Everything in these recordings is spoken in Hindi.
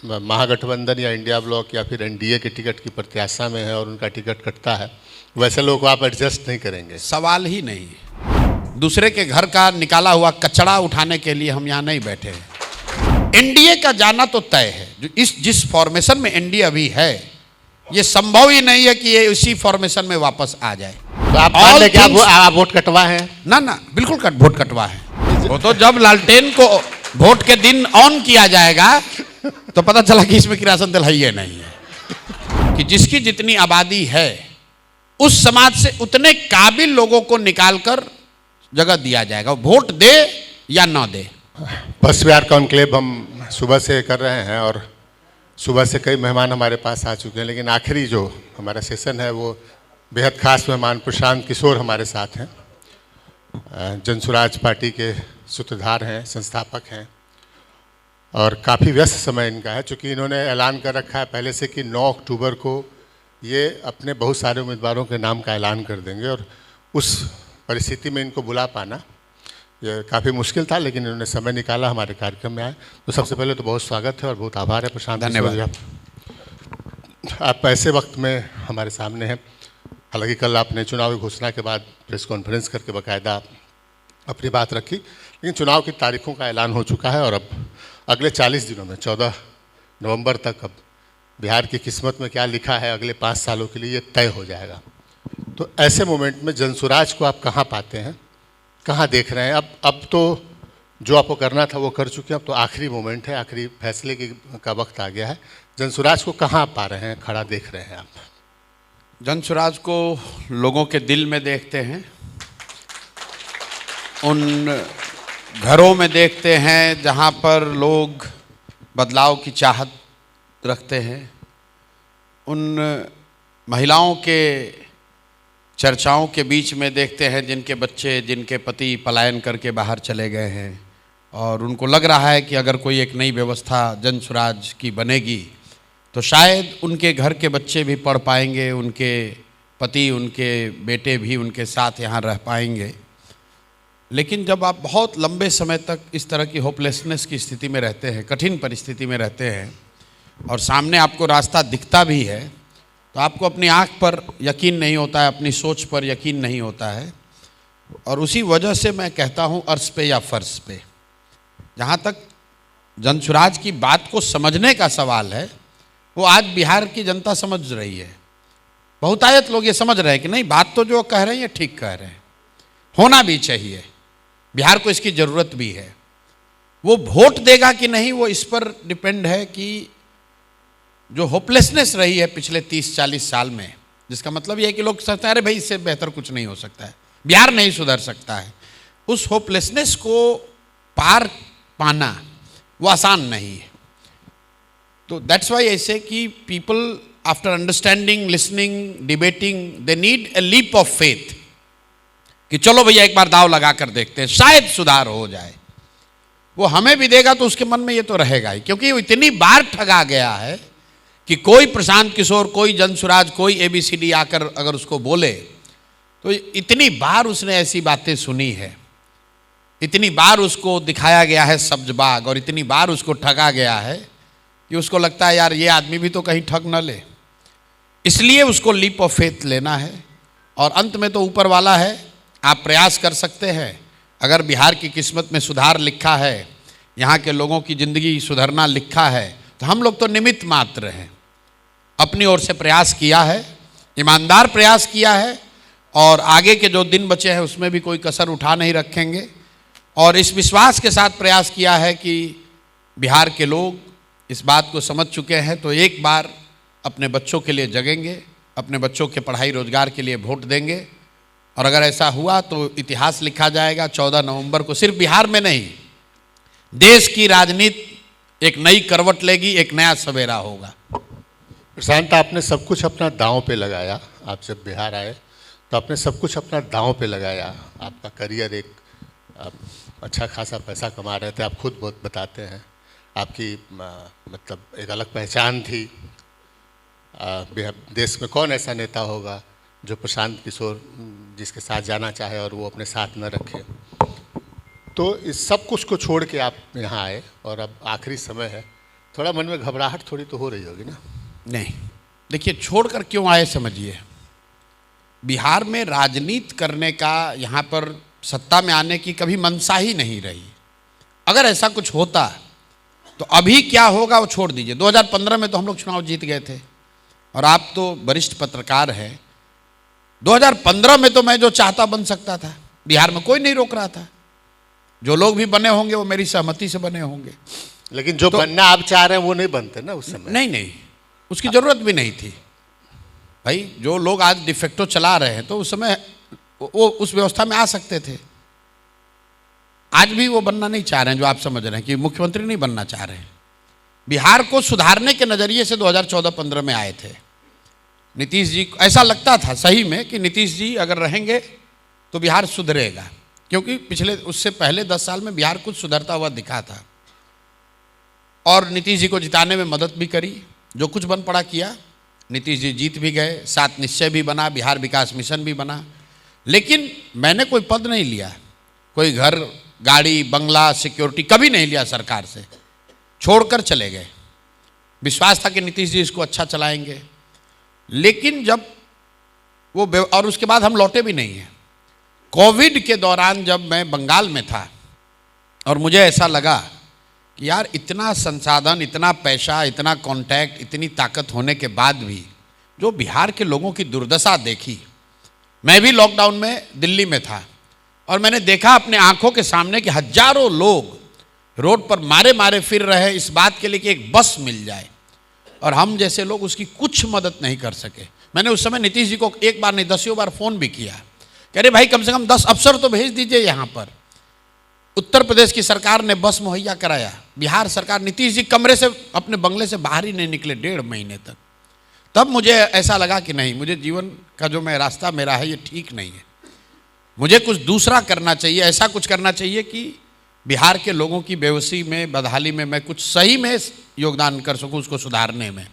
महागठबंधन या इंडिया ब्लॉक या फिर एनडीए के टिकट की प्रत्याशा में है और उनका टिकट कटता है, वैसे लोगों को आप एडजस्ट नहीं करेंगे? सवाल ही नहीं है। दूसरे के घर का निकाला हुआ कचरा उठाने के लिए हम यहाँ नहीं बैठे हैं। एनडीए का जाना तो तय है। जो जिस फॉर्मेशन में एनडीए अभी है, ये संभव ही नहीं है कि ये इसी फॉर्मेशन में वापस आ जाए। तो आप मान लें कि आप वोट कटवा है? ना बिल्कुल वोट कटवा है। वो तो जब लालटेन को वोट के दिन ऑन किया जाएगा तो पता चला कि इसमें किरासन तेल है ही नहीं है। कि जिसकी जितनी आबादी है उस समाज से उतने काबिल लोगों को निकालकर जगह दिया जाएगा, वोट दे या ना दे। बस बिहार कॉन्क्लेव हम सुबह से कर रहे हैं और सुबह से कई मेहमान हमारे पास आ चुके हैं, लेकिन आखिरी जो हमारा सेशन है वो बेहद खास मेहमान प्रशांत किशोर हमारे साथ हैं। जनसुराज पार्टी के सूत्रधार हैं, संस्थापक हैं और काफ़ी व्यस्त समय इनका है, चूँकि इन्होंने ऐलान कर रखा है पहले से कि 9 अक्टूबर को ये अपने बहुत सारे उम्मीदवारों के नाम का ऐलान कर देंगे और उस परिस्थिति में इनको बुला पाना ये काफ़ी मुश्किल था, लेकिन इन्होंने समय निकाला, हमारे कार्यक्रम में आए। तो सबसे पहले तो बहुत स्वागत है और बहुत आभार है प्रशांत। धन्यवाद। आप ऐसे वक्त में हमारे सामने हैं। हालांकि कल आपने चुनाव की घोषणा के बाद प्रेस कॉन्फ्रेंस करके बाकायदा अपनी बात रखी, लेकिन चुनाव की तारीखों का ऐलान हो चुका है और अब अगले 40 दिनों में 14 नवंबर तक अब बिहार की किस्मत में क्या लिखा है अगले 5 सालों के लिए ये तय हो जाएगा। तो ऐसे मोमेंट में जनसुराज को आप कहाँ पाते हैं, कहाँ देख रहे हैं? अब तो जो आपको करना था वो कर चुके हैं, अब तो आखिरी मोमेंट है, आखिरी फैसले का वक्त आ गया है। जनसुराज को कहाँ पा रहे हैं, खड़ा देख रहे हैं आप? जनसुराज को लोगों के दिल में देखते हैं, उन घरों में देखते हैं जहाँ पर लोग बदलाव की चाहत रखते हैं, उन महिलाओं के चर्चाओं के बीच में देखते हैं जिनके बच्चे, जिनके पति पलायन करके बाहर चले गए हैं और उनको लग रहा है कि अगर कोई एक नई व्यवस्था जनसुराज की बनेगी तो शायद उनके घर के बच्चे भी पढ़ पाएंगे, उनके पति, उनके बेटे भी उनके साथ यहाँ रह पाएंगे। लेकिन जब आप बहुत लंबे समय तक इस तरह की होपलेसनेस की स्थिति में रहते हैं, कठिन परिस्थिति में रहते हैं और सामने आपको रास्ता दिखता भी है, तो आपको अपनी आँख पर यकीन नहीं होता है, अपनी सोच पर यकीन नहीं होता है। और उसी वजह से मैं कहता हूँ अर्श पे या फर्श पे, जहाँ तक जनसुराज की बात को समझने का सवाल है, वो आज बिहार की जनता समझ रही है। बहुतायत लोग ये समझ रहे हैं कि नहीं, बात तो जो कह रहे हैं ठीक कह रहे हैं, होना भी चाहिए, बिहार को इसकी ज़रूरत भी है। वो वोट देगा कि नहीं वो इस पर डिपेंड है कि जो होपलेसनेस रही है पिछले 30-40 साल में, जिसका मतलब ये है कि लोग सोचते हैं अरे भाई इससे बेहतर कुछ नहीं हो सकता है, बिहार नहीं सुधर सकता है, उस होपलेसनेस को पार पाना वो आसान नहीं है। तो दैट्स वाई ऐसे कि people after understanding, listening, debating, they need a leap of faith कि चलो भैया एक बार दाव लगा कर देखते हैं, शायद सुधार हो जाए। वो हमें भी देगा तो उसके मन में ये तो रहेगा ही, क्योंकि वो इतनी बार ठगा गया है कि कोई प्रशांत किशोर, कोई जनसुराज, कोई ABCD आकर अगर उसको बोले तो इतनी बार उसने ऐसी बातें सुनी है, इतनी बार उसको दिखाया गया है सब्ज बाग और इतनी बार उसको ठगा गया है कि उसको लगता है यार ये आदमी भी तो कहीं ठग न ले। इसलिए उसको लीप ऑफ फेथ लेना है और अंत में तो ऊपर वाला है। आप प्रयास कर सकते हैं, अगर बिहार की किस्मत में सुधार लिखा है, यहाँ के लोगों की ज़िंदगी सुधरना लिखा है, तो हम लोग तो निमित्त मात्र हैं। अपनी ओर से प्रयास किया है, ईमानदार प्रयास किया है और आगे के जो दिन बचे हैं उसमें भी कोई कसर उठा नहीं रखेंगे और इस विश्वास के साथ प्रयास किया है कि बिहार के लोग इस बात को समझ चुके हैं तो एक बार अपने बच्चों के लिए जगेंगे, अपने बच्चों के पढ़ाई रोजगार के लिए वोट देंगे और अगर ऐसा हुआ तो इतिहास लिखा जाएगा। 14 नवंबर को सिर्फ बिहार में नहीं, देश की राजनीति एक नई करवट लेगी, एक नया सवेरा होगा। प्रशांत, आपने सब कुछ अपना दांव पे लगाया। आप जब बिहार आए तो आपने सब कुछ अपना दांव पे लगाया। आपका करियर एक, आप अच्छा खासा पैसा कमा रहे थे, आप खुद बहुत बताते हैं। आपकी मतलब एक अलग पहचान थी। देश में कौन ऐसा नेता होगा जो प्रशांत किशोर जिसके साथ जाना चाहे और वो अपने साथ न रखे। तो इस सब कुछ को छोड़ के आप यहाँ आए और अब आखिरी समय है, थोड़ा मन में घबराहट थोड़ी तो हो रही होगी ना? नहीं, देखिए छोड़कर क्यों आए समझिए। बिहार में राजनीति करने का, यहाँ पर सत्ता में आने की कभी मंशा ही नहीं रही। अगर ऐसा कुछ होता तो अभी क्या होगा वो छोड़ दीजिए। 2015 में तो हम लोग चुनाव जीत गए थे और आप तो वरिष्ठ पत्रकार हैं। 2015 में तो मैं जो चाहता बन सकता था, बिहार में कोई नहीं रोक रहा था। जो लोग भी बने होंगे वो मेरी सहमति से बने होंगे। लेकिन जो बनना आप चाह रहे हैं वो नहीं बनते ना उस समय। नहीं नहीं, उसकी जरूरत भी नहीं थी भाई। जो लोग आज डिफेक्टो चला रहे हैं तो उस समय वो उस व्यवस्था में आ सकते थे। आज भी वो बनना नहीं चाह रहे हैं, जो आप समझ रहे हैं कि मुख्यमंत्री नहीं बनना चाह रहे हैं। बिहार को सुधारने के नजरिए से 2014-15 में आए थे। नीतीश जी को ऐसा लगता था सही में कि नीतीश जी अगर रहेंगे तो बिहार सुधरेगा, क्योंकि पिछले उससे पहले 10 साल में बिहार कुछ सुधरता हुआ दिखा था। और नीतीश जी को जिताने में मदद भी करी, जो कुछ बन पड़ा किया। नीतीश जी जीत भी गए, 7 निश्चय भी बना, बिहार विकास मिशन भी बना। लेकिन मैंने कोई पद नहीं लिया, कोई घर गाड़ी बंगला सिक्योरिटी कभी नहीं लिया सरकार से, छोड़कर चले गए। विश्वास था कि नीतीश जी इसको अच्छा चलाएंगे। लेकिन जब वो और उसके बाद हम लौटे भी नहीं हैं। कोविड के दौरान जब मैं बंगाल में था और मुझे ऐसा लगा कि यार इतना संसाधन, इतना पैसा, इतना कांटेक्ट, इतनी ताकत होने के बाद भी जो बिहार के लोगों की दुर्दशा देखी। मैं भी लॉकडाउन में दिल्ली में था और मैंने देखा अपने आंखों के सामने कि हजारों लोग रोड पर मारे मारे फिर रहे इस बात के लिए कि एक बस मिल जाए, और हम जैसे लोग उसकी कुछ मदद नहीं कर सके। मैंने उस समय नीतीश जी को एक बार नहीं 10 बार फ़ोन भी किया, कह रहे भाई कम से कम 10 अफसर तो भेज दीजिए यहाँ पर। उत्तर प्रदेश की सरकार ने बस मुहैया कराया, बिहार सरकार, नीतीश जी कमरे से अपने बंगले से बाहर ही नहीं निकले 1.5 महीने तक। तब मुझे ऐसा लगा कि नहीं, मुझे जीवन का जो मैं रास्ता मेरा है ये ठीक नहीं है, मुझे कुछ दूसरा करना चाहिए। ऐसा कुछ करना चाहिए कि बिहार के लोगों की बेबसी में, बदहाली में मैं कुछ सही में योगदान कर सकूं, उसको सुधारने में।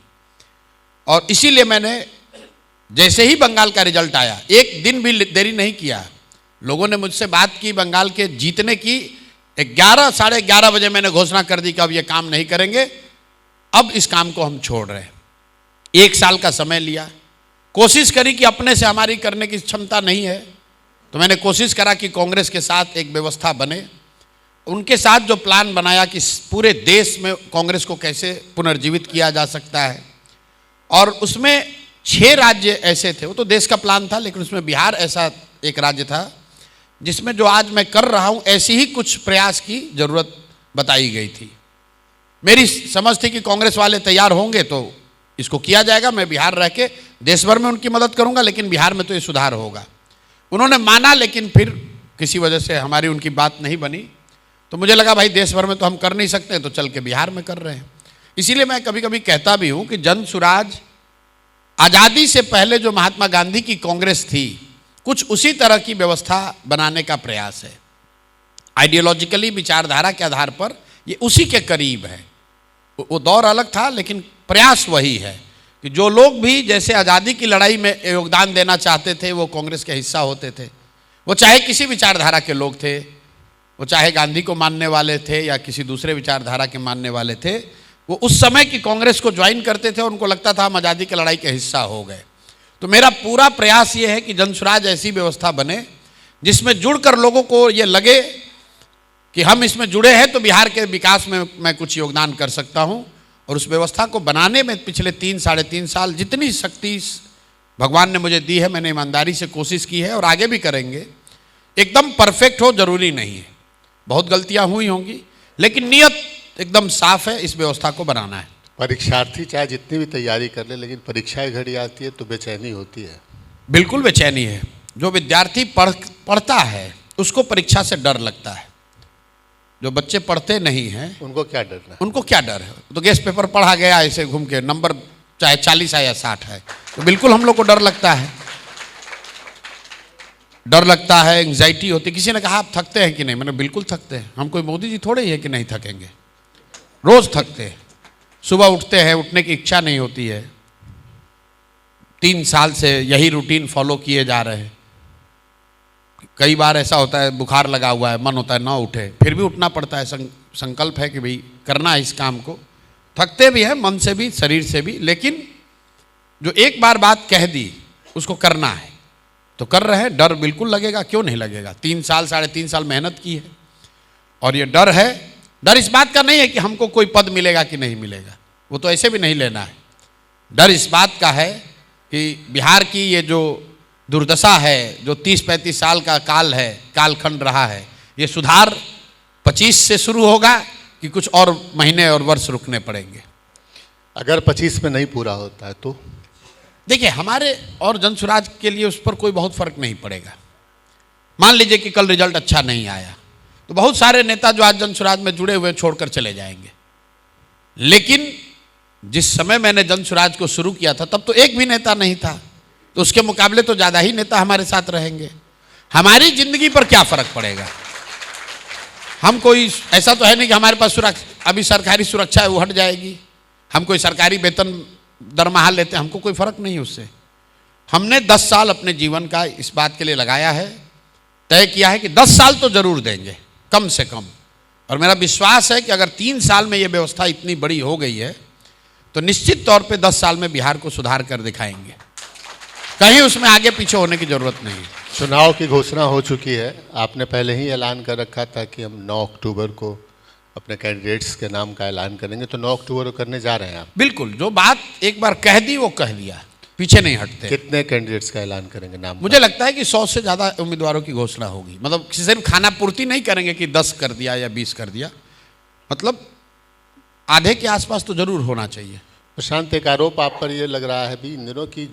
और इसीलिए मैंने जैसे ही बंगाल का रिजल्ट आया, एक दिन भी देरी नहीं किया, लोगों ने मुझसे बात की बंगाल के जीतने की। 11 साढ़े 11 बजे मैंने घोषणा कर दी कि अब ये काम नहीं करेंगे, अब इस काम को हम छोड़ रहे हैं। 1 साल का समय लिया, कोशिश करी कि अपने से हमारी करने की क्षमता नहीं है, तो मैंने कोशिश करा कि कांग्रेस के साथ एक व्यवस्था बने। उनके साथ जो प्लान बनाया कि पूरे देश में कांग्रेस को कैसे पुनर्जीवित किया जा सकता है, और उसमें 6 राज्य ऐसे थे। वो तो देश का प्लान था, लेकिन उसमें बिहार ऐसा एक राज्य था जिसमें जो आज मैं कर रहा हूं ऐसी ही कुछ प्रयास की जरूरत बताई गई थी। मेरी समझ थी कि कांग्रेस वाले तैयार होंगे तो इसको किया जाएगा, मैं बिहार रह के देश भर में उनकी मदद करूंगा, लेकिन बिहार में तो ये सुधार होगा। उन्होंने माना, लेकिन फिर किसी वजह से हमारी उनकी बात नहीं बनी। तो मुझे लगा भाई देश भर में तो हम कर नहीं सकते, तो चल के बिहार में कर रहे हैं। इसीलिए मैं कभी कभी कहता भी हूं कि जन सुराज आज़ादी से पहले जो महात्मा गांधी की कांग्रेस थी, कुछ उसी तरह की व्यवस्था बनाने का प्रयास है। आइडियोलॉजिकली, विचारधारा के आधार पर ये उसी के करीब है। वो दौर अलग था, लेकिन प्रयास वही है कि जो लोग भी जैसे आज़ादी की लड़ाई में योगदान देना चाहते थे वो कांग्रेस के हिस्सा होते थे। वो चाहे किसी विचारधारा के लोग थे, वो चाहे गांधी को मानने वाले थे या किसी दूसरे विचारधारा के मानने वाले थे, वो उस समय की कांग्रेस को ज्वाइन करते थे और उनको लगता था हम आज़ादी की लड़ाई के हिस्सा हो गए। तो मेरा पूरा प्रयास ये है कि जनसुराज ऐसी व्यवस्था बने जिसमें जुड़कर लोगों को ये लगे कि हम इसमें जुड़े हैं तो बिहार के विकास में मैं कुछ योगदान कर सकता हूं। और उस व्यवस्था को बनाने में पिछले 3 साढ़े 3 साल जितनी शक्ति भगवान ने मुझे दी है, मैंने ईमानदारी से कोशिश की है और आगे भी करेंगे। एकदम परफेक्ट हो जरूरी नहीं है, बहुत गलतियां हुई होंगी, लेकिन नियत एकदम साफ है, इस व्यवस्था को बनाना है। परीक्षार्थी चाहे जितनी भी तैयारी कर ले, लेकिन परीक्षा की घड़ी आती है तो बेचैनी होती है। बिल्कुल बेचैनी है। जो विद्यार्थी पढ़ता है उसको परीक्षा से डर लगता है। जो बच्चे पढ़ते नहीं हैं उनको क्या डर है? उनको क्या डर है? तो गेस्ट पेपर पढ़ा गया ऐसे घूम के, नंबर चाहे 40 है या 60 है, तो बिल्कुल हम लोग को डर लगता है। डर लगता है, एंग्जाइटी होती है। किसी ने कहा आप थकते हैं कि नहीं? मैंने बिल्कुल थकते हैं। हम कोई मोदी जी थोड़े ही है कि नहीं थकेंगे, रोज थकते हैं। सुबह उठते हैं, उठने की इच्छा नहीं होती है। 3 साल से यही रूटीन फॉलो किए जा रहे हैं। कई बार ऐसा होता है बुखार लगा हुआ है, मन होता है ना उठे, फिर भी उठना पड़ता है। संकल्प है कि भाई करना है इस काम को, थकते भी हैं, मन से भी, शरीर से भी, लेकिन जो एक बार बात कह दी उसको करना है तो कर रहे हैं। डर बिल्कुल लगेगा, क्यों नहीं लगेगा। 3 साल 3.5 साल मेहनत की है और ये डर है। डर इस बात का नहीं है कि हमको कोई पद मिलेगा कि नहीं मिलेगा, वो तो ऐसे भी नहीं लेना है। डर इस बात का है कि बिहार की ये जो दुर्दशा है, जो 30-35 साल का काल है, कालखंड रहा है, ये सुधार 25 से शुरू होगा कि कुछ और महीने और वर्ष रुकने पड़ेंगे। अगर 25 में नहीं पूरा होता है तो देखिए, हमारे और जनसुराज के लिए उस पर कोई बहुत फर्क नहीं पड़ेगा। मान लीजिए कि कल रिजल्ट अच्छा नहीं आया तो बहुत सारे नेता जो आज जनसुराज में जुड़े हुए छोड़कर चले जाएंगे, लेकिन जिस समय मैंने जनसुराज को शुरू किया था तब तो एक भी नेता नहीं था, तो उसके मुकाबले तो ज़्यादा ही नेता हमारे साथ रहेंगे। हमारी जिंदगी पर क्या फर्क पड़ेगा। हम कोई ऐसा तो है नहीं कि हमारे पास अभी सरकारी सुरक्षा है वो हट जाएगी, हम कोई सरकारी वेतन दरमाहा लेते हैं, हमको कोई फर्क नहीं उससे। हमने 10 साल अपने जीवन का इस बात के लिए लगाया है, तय किया है कि 10 साल तो जरूर देंगे कम से कम। और मेरा विश्वास है कि अगर 3 साल में ये व्यवस्था इतनी बड़ी हो गई है तो निश्चित तौर पे 10 साल में बिहार को सुधार कर दिखाएंगे, कहीं उसमें आगे पीछे होने की जरूरत नहीं है। चुनाव की घोषणा हो चुकी है, आपने पहले ही ऐलान कर रखा था कि हम 9 अक्टूबर को अपने कैंडिडेट्स के नाम का ऐलान करेंगे, तो 9 अक्टूबर को करने जा रहे हैं आप? बिल्कुल, जो बात एक बार कह दी वो कह दिया, पीछे नहीं हटते। कितने कैंडिडेट्स का ऐलान करेंगे नाम? मुझे लगता है कि 100 से ज़्यादा उम्मीदवारों की घोषणा होगी। मतलब सिर्फ खाना पूर्ति नहीं करेंगे कि 10 कर दिया या 20 कर दिया, मतलब आधे के आसपास तो जरूर होना चाहिए। प्रशांत, एक आरोप आप पर ये लग रहा है भी इन दिनों की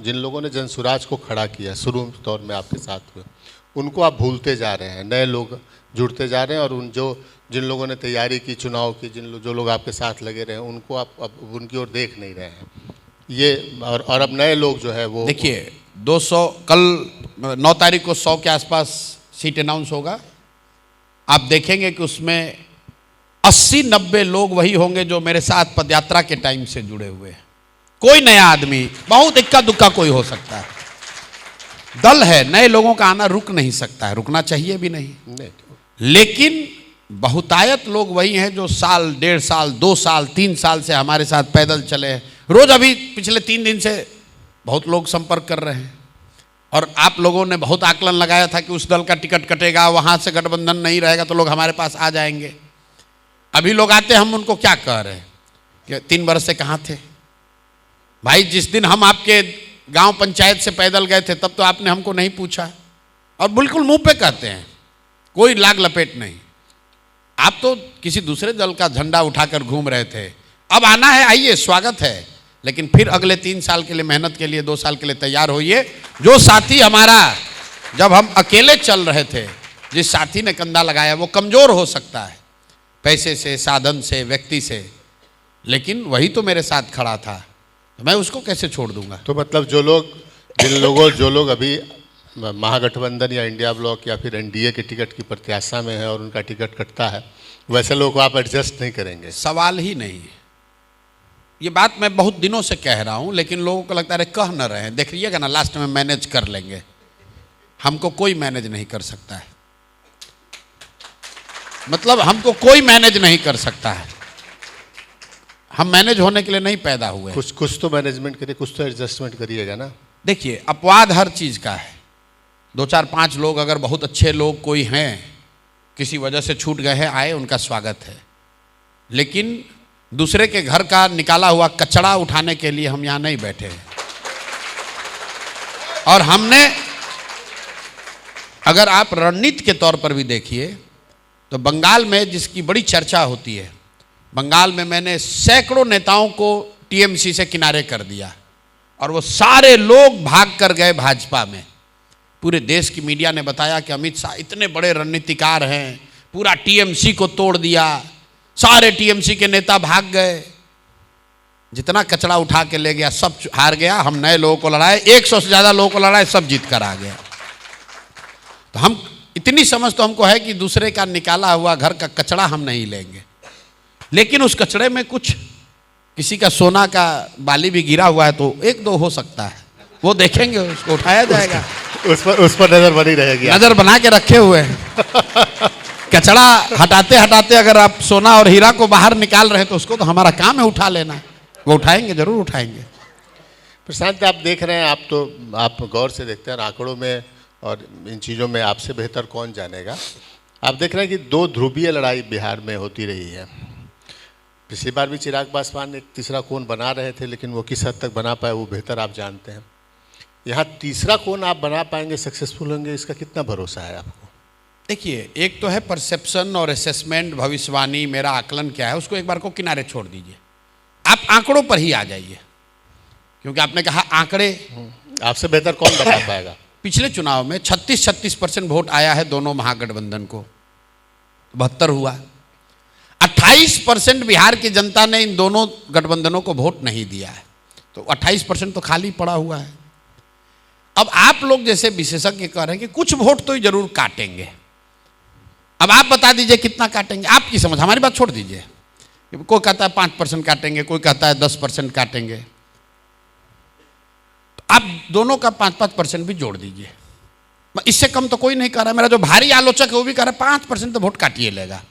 जिन लोगों ने जनसुराज को खड़ा किया शुरू दौर में आपके साथ हुए, उनको आप भूलते जा रहे हैं, नए लोग जुड़ते जा रहे हैं, और जिन लोगों ने तैयारी की चुनाव की, जो लोग आपके साथ लगे रहे हैं, उनको आप अब उनकी ओर देख नहीं रहे हैं। ये और अब नए लोग जो है वो देखिए, 200 कल 9 तारीख को 100 के आसपास सीट अनाउंस होगा। आप देखेंगे कि उसमें 80-90 लोग वही होंगे जो मेरे साथ पदयात्रा के टाइम से जुड़े हुए हैं। कोई नया आदमी, बहुत इक्का दुक्का कोई हो सकता है। दल है, नए लोगों का आना रुक नहीं सकता है, रुकना चाहिए भी नहीं। लेकिन बहुतायत लोग वही हैं जो साल, 1.5 साल, 2 साल, 3 साल से हमारे साथ पैदल चले हैं। रोज अभी पिछले 3 दिन से बहुत लोग संपर्क कर रहे हैं, और आप लोगों ने बहुत आकलन लगाया था कि उस दल का टिकट कटेगा, वहां से गठबंधन नहीं रहेगा तो लोग हमारे पास आ जाएंगे। अभी लोग आते, हम उनको क्या कह रहे हैं कि 3 वर्ष से कहाँ थे भाई? जिस दिन हम आपके गांव पंचायत से पैदल गए थे तब तो आपने हमको नहीं पूछा, और बिल्कुल मुंह पे कहते हैं, कोई लाग लपेट नहीं। आप तो किसी दूसरे दल का झंडा उठाकर घूम रहे थे, अब आना है, आइए, स्वागत है, लेकिन फिर अगले 3 साल के लिए मेहनत के लिए, 2 साल के लिए तैयार होइए। जो साथी हमारा जब हम अकेले चल रहे थे, जिस साथी ने कंधा लगाया, वो कमजोर हो सकता है पैसे से, साधन से, व्यक्ति से, लेकिन वही तो मेरे साथ खड़ा था, तो मैं उसको कैसे छोड़ दूंगा। तो मतलब जो लोग अभी महागठबंधन या इंडिया ब्लॉक या फिर एनडीए के टिकट की प्रत्याशा में है और उनका टिकट कटता है, वैसे लोगों को आप एडजस्ट नहीं करेंगे? सवाल ही नहीं है। ये बात मैं बहुत दिनों से कह रहा हूं, लेकिन लोगों को लगता है कह न रहे, देखिएगा ना, लास्ट में मैनेज कर लेंगे। हमको कोई मैनेज नहीं कर सकता है, मतलब हमको कोई मैनेज नहीं कर सकता है। हम मैनेज होने के लिए नहीं पैदा हुए। कुछ तो मैनेजमेंट करिए, कुछ तो एडजस्टमेंट करिएगा ना। देखिए, अपवाद हर चीज का है। 2, 4, 5 लोग अगर बहुत अच्छे लोग कोई हैं, किसी वजह से छूट गए हैं, आए, उनका स्वागत है, लेकिन दूसरे के घर का निकाला हुआ कचरा उठाने के लिए हम यहां नहीं बैठे हैं। और हमने, अगर आप रणनीति के तौर पर भी देखिए तो बंगाल में जिसकी बड़ी चर्चा होती है, बंगाल में मैंने सैकड़ों नेताओं को टीएमसी से किनारे कर दिया और वो सारे लोग भाग कर गए भाजपा में। पूरे देश की मीडिया ने बताया कि अमित शाह इतने बड़े रणनीतिकार हैं, पूरा टीएमसी को तोड़ दिया, सारे टीएमसी के नेता भाग गए, जितना कचरा उठा के ले गया सब हार गया। हम नए लोगों को लड़ाए, 100 से ज़्यादा लोगों को लड़ाए, सब जीत कर आ गया। तो हम इतनी समझ तो हमको है कि दूसरे का निकाला हुआ घर का कचरा हम नहीं लेंगे, लेकिन उस कचरे में कुछ किसी का सोना का बाली भी गिरा हुआ है तो 1-2 हो सकता है, वो देखेंगे, उसको उठाया जाएगा। उस पर नजर बनी रहेगी, नजर बना के रखे हुए हैं। कचरा हटाते हटाते अगर आप सोना और हीरा को बाहर निकाल रहे हैं तो उसको तो हमारा काम है उठा लेना। वो उठाएंगे, जरूर उठाएंगे। प्रशांत, आप देख रहे हैं, आप गौर से देखते हैं आंकड़ों में और इन चीज़ों में आपसे बेहतर कौन जानेगा। आप देख रहे हैं कि 2 ध्रुवीय लड़ाई बिहार में होती रही है। पिछली बार भी चिराग पासवान एक तीसरा कोण बना रहे थे, लेकिन वो किस हद तक बना पाए वो बेहतर आप जानते हैं। यहाँ तीसरा कोण आप बना पाएंगे, सक्सेसफुल होंगे, इसका कितना भरोसा है आपको? देखिए, एक तो है परसेप्शन और असेसमेंट, भविष्यवाणी, मेरा आकलन क्या है, उसको एक बार को किनारे छोड़ दीजिए। आप आंकड़ों पर ही आ जाइए, क्योंकि आपने कहा आंकड़े। आपसे बेहतर कौन बता पाएगा? पिछले चुनाव में 36% वोट आया है दोनों महागठबंधन को, 72 हुआ। 28% बिहार की जनता ने इन दोनों गठबंधनों को वोट नहीं दिया है, तो 28% तो खाली पड़ा हुआ है। अब आप लोग जैसे विशेषज्ञ कह रहे हैं कि कुछ वोट तो जरूर काटेंगे। अब आप बता दीजिए कितना काटेंगे, आपकी समझ, हमारी बात छोड़ दीजिए। कोई कहता है 5% काटेंगे, कोई कहता है 10% काटेंगे। तो आप दोनों का 5-5% भी जोड़ दीजिए। इससे कम तो कोई नहीं कह रहा है। मेरा जो भारी आलोचक है वो भी कह रहा है 5% तो वोट काटिए लेगा।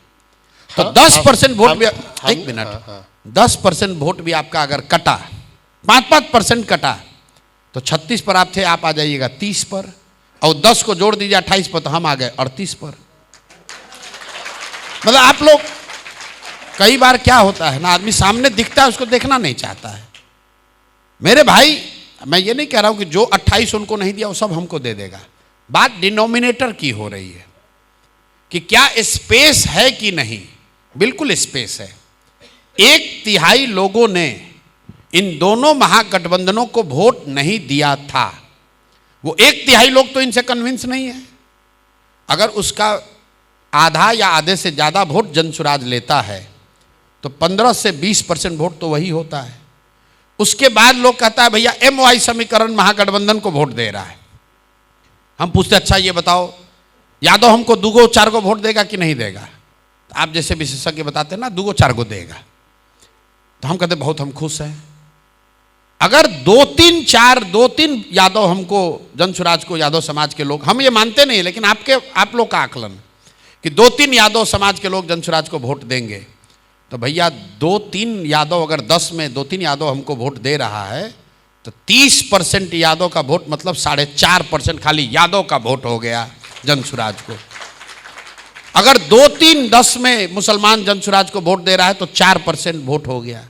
तो 10% वोट भी, एक मिनट, 10% वोट भी आपका अगर कटा, 5-5% कटा, तो 36 पर आप थे, आप आ जाइएगा 30 पर, और 10 को जोड़ दीजिए 28 पर, तो हम आ गए 38 पर। मतलब आप लोग, कई बार क्या होता है ना, आदमी सामने दिखता है उसको देखना नहीं चाहता है। मेरे भाई, मैं ये नहीं कह रहा हूं कि जो 28 उनको नहीं दिया वो सब हमको दे देगा। बात डिनोमिनेटर की हो रही है कि क्या स्पेस है कि नहीं। बिल्कुल स्पेस है। 1/3 लोगों ने इन दोनों महागठबंधनों को वोट नहीं दिया था। वो 1/3 लोग तो इनसे कन्विंस नहीं है। अगर उसका आधा या आधे से ज़्यादा वोट जनसुराज लेता है तो 15 से 20% वोट तो वही होता है। उसके बाद लोग कहता है भैया MY समीकरण महागठबंधन को वोट दे रहा है। हम पूछते अच्छा ये बताओ यादव हमको 2-4 वोट देगा कि नहीं देगा। आप जैसे विशेषज्ञ बताते हैं ना 2-4 देगा, तो हम कहते बहुत हम खुश हैं। अगर 2-3 यादव हमको, जनसुराज को, यादव समाज के लोग, हम ये मानते नहीं, लेकिन आप लोग का आकलन कि 2-3 यादव समाज के लोग जनसुराज को वोट देंगे, तो भैया 2-3 यादव, अगर 10 में 2-3 यादव हमको वोट दे रहा है तो 30% यादव का वोट, मतलब 4.5% खाली यादव का वोट हो गया जनसुराज को। अगर 2-3 10 में मुसलमान जनसुराज को वोट दे रहा है तो 4% वोट हो गया।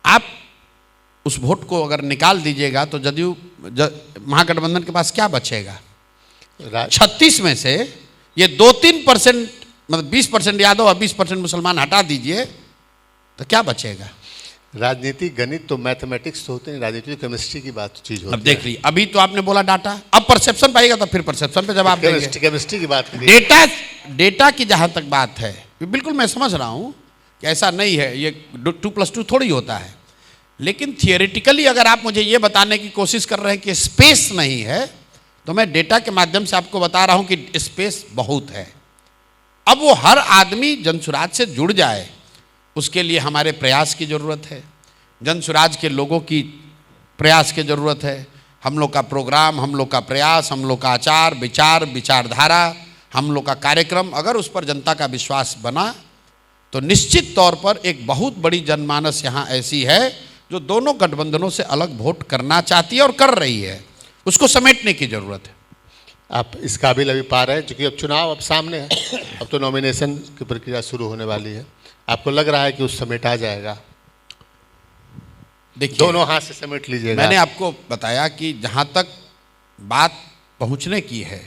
आप उस वोट को अगर निकाल दीजिएगा तो जदयू महागठबंधन के पास क्या बचेगा? 36 में से ये 2-3%, मतलब 20% यादव और 20% मुसलमान हटा दीजिए तो क्या बचेगा? राजनीतिक गणित तो मैथमेटिक्स तो होते हैं, राजनीतिक केमिस्ट्री की बात चीज होती है। अब देख लीजिए, अभी तो आपने बोला डाटा, अब परसेप्शन पाएगा तो फिर परसेप्शन पे जवाब देंगे। केमिस्ट्री की बात करिए। डेटा की जहां तक बात है, बिल्कुल मैं समझ रहा हूं कि ऐसा नहीं है, ये 2+2 थोड़ी होता है, लेकिन थियोरेटिकली अगर आप मुझे ये बताने की कोशिश कर रहे हैं कि स्पेस नहीं है, तो मैं डेटा के माध्यम से आपको बता रहा हूं कि स्पेस बहुत है। अब वो हर आदमी जनसुराज से जुड़ जाए, उसके लिए हमारे प्रयास की ज़रूरत है, जनसुराज के लोगों की प्रयास की ज़रूरत है। हम लोग का प्रोग्राम, हम लोग का प्रयास, हम लोग का आचार विचार, विचारधारा, हम लोग का कार्यक्रम, अगर उस पर जनता का विश्वास बना तो निश्चित तौर पर एक बहुत बड़ी जनमानस यहाँ ऐसी है जो दोनों गठबंधनों से अलग वोट करना चाहती है और कर रही है। उसको समेटने की ज़रूरत है। आप इस काबिल अभी पा रहे हैं, क्योंकि अब चुनाव अब सामने है, अब तो नॉमिनेशन की प्रक्रिया शुरू होने वाली है। आपको लग रहा है कि उस समेटा जाएगा? देखिए, दोनों हाथ से समेट लीजिएगा। मैंने आपको बताया कि जहाँ तक बात पहुँचने की है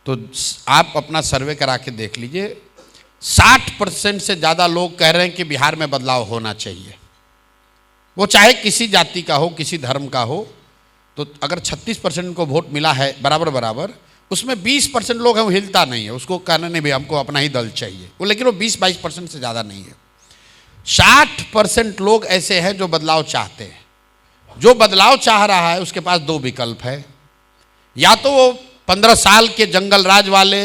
तो आप अपना सर्वे करा के देख लीजिए। 60% से ज़्यादा लोग कह रहे हैं कि बिहार में बदलाव होना चाहिए, वो चाहे किसी जाति का हो, किसी धर्म का हो। तो अगर 36% को वोट मिला है बराबर बराबर, उसमें 20% लोग हैं वो हिलता नहीं है, उसको कहना नहीं भाई हमको अपना ही दल चाहिए वो, लेकिन वो 20-22% से ज़्यादा नहीं है। 60% लोग ऐसे हैं जो बदलाव चाहते हैं। जो बदलाव चाह रहा है उसके पास 2 विकल्प है, या तो वो 15 साल के जंगल राज वाले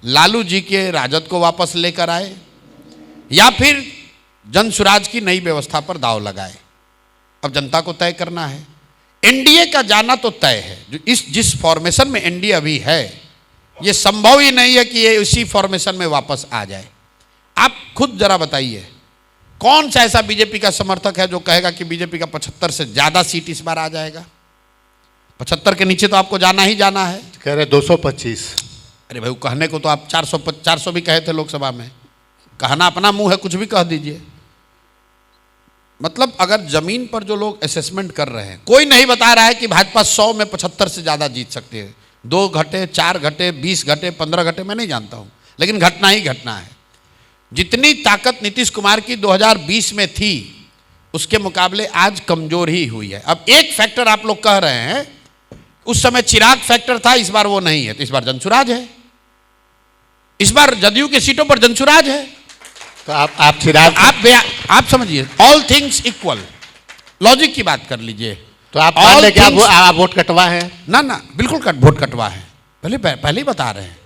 लालू जी के राजद को वापस लेकर आए, या फिर जनसुराज की नई व्यवस्था पर दांव लगाए। अब जनता को तय करना है। एनडीए का जाना तो तय है, जो जिस फॉर्मेशन में एनडीए अभी है ये संभव ही नहीं है कि ये उसी फॉर्मेशन में वापस आ जाए। आप खुद जरा बताइए, कौन सा ऐसा बीजेपी का समर्थक है जो कहेगा कि बीजेपी का 75 से ज्यादा सीट इस बार आ जाएगा? 75 के नीचे तो आपको जाना ही जाना है। कह रहे 225। अरे भाई, कहने को तो आप 400 भी कहे थे लोकसभा में। कहना अपना मुंह है, कुछ भी कह दीजिए। मतलब अगर जमीन पर जो लोग असेसमेंट कर रहे हैं, कोई नहीं बता रहा है कि भाजपा 100 में 75 से ज्यादा जीत सकती है। 2 घटे, 4 घटे, 20 घटे, 15 घटे, मैं नहीं जानता हूं, लेकिन घटना ही घटना है। जितनी ताकत नीतीश कुमार की 2020 में थी, उसके मुकाबले आज कमजोर ही हुई है। अब एक फैक्टर आप लोग कह रहे हैं, उस समय चिराग फैक्टर था, इस बार वो नहीं है, तो इस बार जनसुराज है। इस बार जदयू की सीटों पर जनसुराज है। तो आप चिराग, आप समझिए, ऑल थिंग्स इक्वल, लॉजिक की बात कर लीजिए। तो आप मान लें कि आप वोट कटवा है? ना, बिल्कुल वोट कटवा है। पहले ही बता रहे हैं,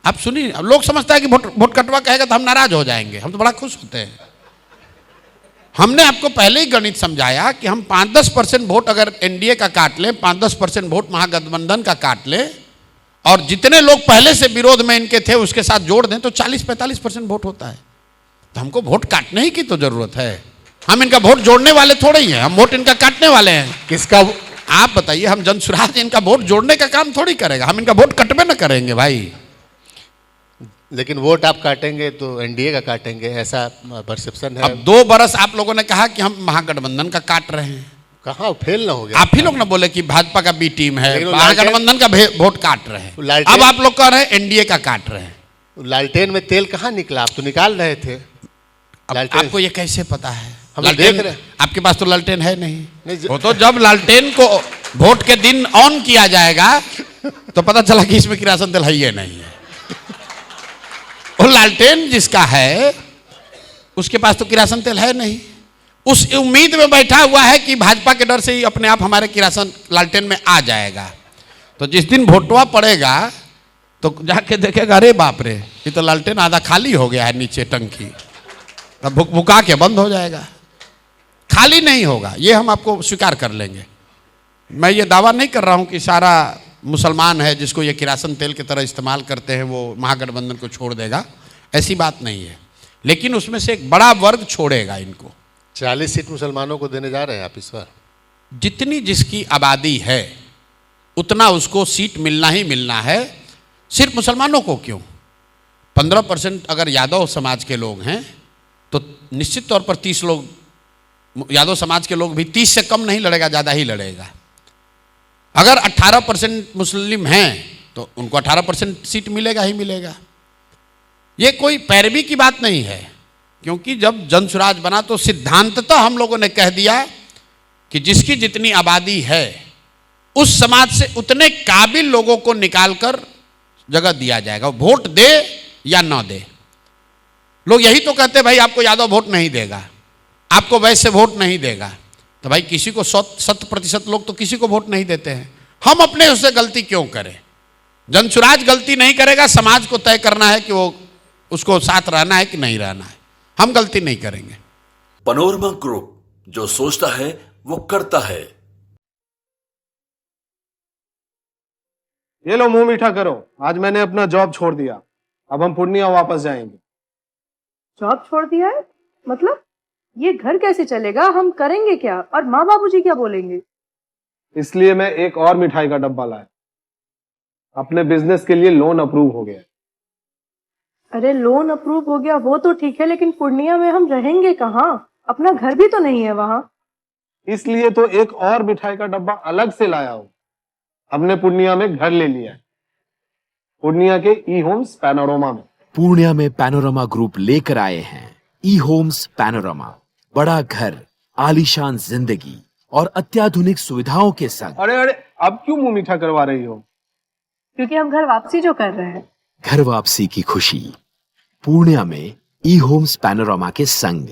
आप सुनिए। अब लोग समझता है कि वोट कटवा कहेगा तो हम नाराज हो जाएंगे, हम तो बड़ा खुश होते हैं। हमने आपको पहले ही गणित समझाया कि हम 5-10% वोट अगर एनडीए का काट लें, 5-10% वोट महागठबंधन का काट लें, और जितने लोग पहले से विरोध में इनके थे उसके साथ जोड़ दें, तो 40-45% वोट होता है। तो हमको वोट काटने ही की तो जरूरत है। हम इनका वोट जोड़ने वाले थोड़े ही हैं, हम वोट इनका काटने वाले हैं। किसका? आप बताइए, हम जनसुराज इनका वोट जोड़ने का काम थोड़ी करेगा, हम इनका वोट कटवे न करेंगे भाई। लेकिन वोट आप काटेंगे तो एनडीए का काटेंगे, ऐसा परसेप्शन है। अब 2 बरस आप लोगों ने कहा कि हम महागठबंधन का काट रहे हैं। कहाँ फेल ना हो गया? आप ही लोग ना बोले कि भाजपा का बी टीम है, महागठबंधन का वोट काट रहे हैं। अब आप लोग कह रहे हैं एनडीए का काट रहे हैं। लालटेन में तेल कहाँ निकला? आप तो निकाल रहे थे। आपको ये कैसे पता है? हम देख रहे हैं। आपके पास तो लालटेन है नहीं। वो तो जब लालटेन को वोट के दिन ऑन किया जाएगा तो पता चला कि इसमें किरासन तेल है ही नहीं है। और लालटेन जिसका है उसके पास तो किरासन तेल है नहीं, उस उम्मीद में बैठा हुआ है कि भाजपा के डर से ही अपने आप हमारे किरासन लालटेन में आ जाएगा। तो जिस दिन वोटवा पड़ेगा तो जाके देखेगा, अरे बाप रे, ये तो लालटेन आधा खाली हो गया है, नीचे टंकी। तब भुक भुका के बंद हो जाएगा, खाली नहीं होगा, ये हम आपको स्वीकार कर लेंगे। मैं ये दावा नहीं कर रहा हूं कि सारा मुसलमान है जिसको ये किरासन तेल की तरह इस्तेमाल करते हैं वो महागठबंधन को छोड़ देगा, ऐसी बात नहीं है। लेकिन उसमें से एक बड़ा वर्ग छोड़ेगा इनको। 40 सीट मुसलमानों को देने जा रहे हैं आप इस बार? जितनी जिसकी आबादी है उतना उसको सीट मिलना ही मिलना है। सिर्फ मुसलमानों को क्यों, 15% अगर यादव समाज के लोग हैं तो निश्चित तौर पर 30 लोग, यादव समाज के लोग भी 30 से कम नहीं लड़ेगा, ज़्यादा ही लड़ेगा। अगर 18% मुस्लिम हैं तो उनको 18% सीट मिलेगा ही मिलेगा। ये कोई पैरवी की बात नहीं है, क्योंकि जब जनसुराज बना तो सिद्धांततः हम लोगों ने कह दिया कि जिसकी जितनी आबादी है उस समाज से उतने काबिल लोगों को निकालकर जगह दिया जाएगा, वोट दे या ना दे। लोग यही तो कहते हैं भाई आपको यादव वोट नहीं देगा, आपको वैसे वोट नहीं देगा। तो भाई किसी को 100% लोग तो किसी को वोट नहीं देते हैं। हम अपने उससे गलती क्यों करें? जनसुराज गलती नहीं करेगा, समाज को तय करना है कि वो उसको साथ रहना है कि नहीं रहना है। हम गलती नहीं करेंगे। पैनोरमा ग्रुप, जो सोचता है वो करता है। ये लो मुंह मीठा करो, आज मैंने अपना जॉब छोड़ दिया, अब हम पूर्णिया वापस जाएंगे। जॉब छोड़ दिया है? मतलब ये घर कैसे चलेगा, हम करेंगे क्या, और माँ बाबूजी क्या बोलेंगे? इसलिए मैं एक और मिठाई का डब्बा लाया, अपने बिजनेस के लिए लोन अप्रूव हो गया। अरे लोन अप्रूव हो गया वो तो ठीक है, लेकिन पूर्णिया में हम रहेंगे कहाँ? अपना घर भी तो नहीं है वहां। इसलिए तो एक और मिठाई का डब्बा अलग से लाया हूं। हमने पूर्णिया में घर ले लिया है, पूर्णिया के ई होम्स पैनोरमा में। पूर्णिया में पैनोरमा ग्रुप लेकर आए हैं ई होम्स पैनोरमा। बड़ा घर, आलीशान जिंदगी और अत्याधुनिक सुविधाओं के संग। अरे अब क्यों मुंह मीठा करवा रही हो? क्योंकि हम घर वापसी जो कर रहे हैं। घर वापसी की खुशी पूर्णिया में ई होम्स पैनोरमा के संग।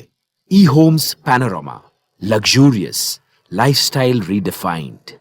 E homes panorama, luxurious lifestyle redefined.